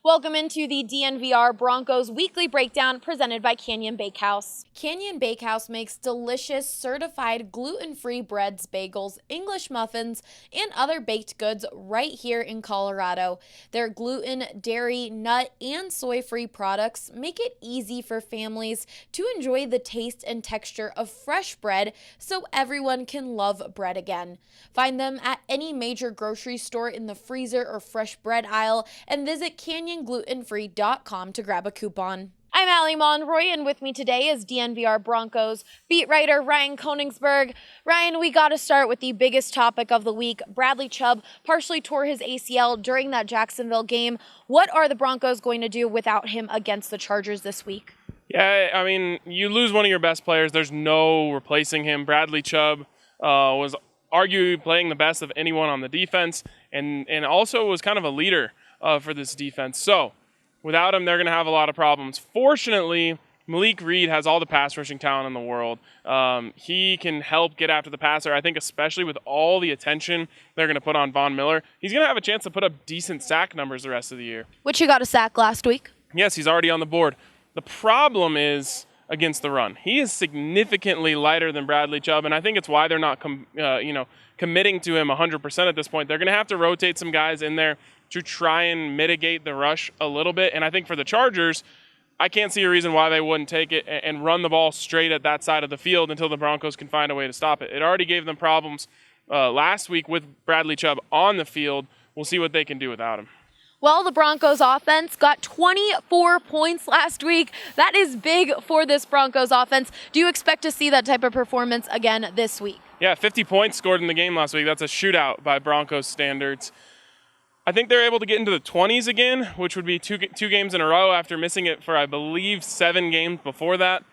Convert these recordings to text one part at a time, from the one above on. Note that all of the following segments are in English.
Welcome into the DNVR Broncos Weekly Breakdown presented by Canyon Bakehouse. Canyon Bakehouse makes delicious, certified gluten-free breads, bagels, English muffins, and other baked goods right here in Colorado. Their gluten, dairy, nut, and soy-free products make it easy for families to enjoy the taste and texture of fresh bread so everyone can love bread again. Find them at any major grocery store in the freezer or fresh bread aisle and visit CanyonGlutenFree.com to grab a coupon. I'm Allie Monroy, and with me today is DNVR Broncos beat writer Ryan Koenigsberg. Ryan, we got to start with the biggest topic of the week. Bradley Chubb partially tore his ACL during that Jacksonville game. What are the Broncos going to do without him against the Chargers this week? Yeah, I mean, you lose one of your best players. There's no replacing him. Bradley Chubb was arguably playing the best of anyone on the defense and also was kind of a leader for this defense. So without him, they're going to have a lot of problems. Fortunately, Malik Reed has all the pass rushing talent in the world. He can help get after the passer. I think especially with all the attention they're going to put on Von Miller, he's going to have a chance to put up decent sack numbers the rest of the year. Which he got a sack last week. Yes, he's already on the board. The problem is against the run. He is significantly lighter than Bradley Chubb, and I think it's why they're not committing to him 100% at this point. They're going to have to rotate some guys in there to try and mitigate the rush a little bit. And I think for the Chargers, I can't see a reason why they wouldn't take it and run the ball straight at that side of the field until the Broncos can find a way to stop it. It already gave them problems last week with Bradley Chubb on the field. We'll see what they can do without him. Well, the Broncos offense got 24 points last week. That is big for this Broncos offense. Do you expect to see that type of performance again this week? Yeah, 50 points scored in the game last week. That's a shootout by Broncos standards. I think they're able to get into the 20s again, which would be two games in a row after missing it for, I believe, 7 games before that.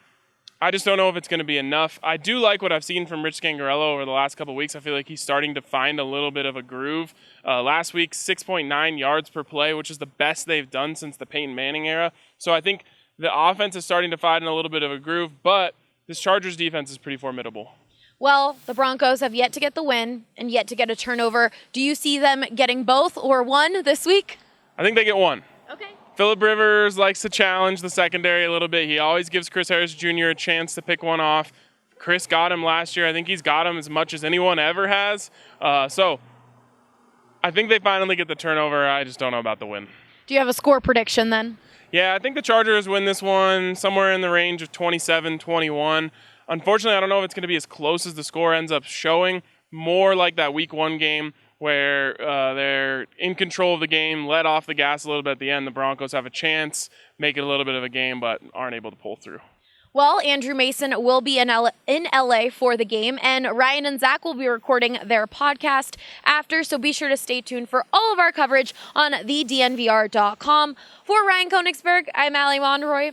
I just don't know if it's going to be enough. I do like what I've seen from Rich Scangarello over the last couple of weeks. I feel like he's starting to find a little bit of a groove. Last week, 6.9 yards per play, which is the best they've done since the Peyton Manning era. So I think the offense is starting to find a little bit of a groove, but this Chargers defense is pretty formidable. Well, the Broncos have yet to get the win and yet to get a turnover. Do you see them getting both or one this week? I think they get one. Okay. Phillip Rivers likes to challenge the secondary a little bit. He always gives Chris Harris Jr. a chance to pick one off. Chris got him last year. I think he's got him as much as anyone ever has. So I think they finally get the turnover. I just don't know about the win. Do you have a score prediction then? Yeah, I think the Chargers win this one somewhere in the range of 27-21. Unfortunately, I don't know if it's going to be as close as the score ends up showing. More like that Week 1 game where they're in control of the game, let off the gas a little bit at the end. The Broncos have a chance, make it a little bit of a game, but aren't able to pull through. Well, Andrew Mason will be in LA for the game, and Ryan and Zach will be recording their podcast after, so be sure to stay tuned for all of our coverage on thednvr.com. For Ryan Koenigsberg, I'm Allie Monroy.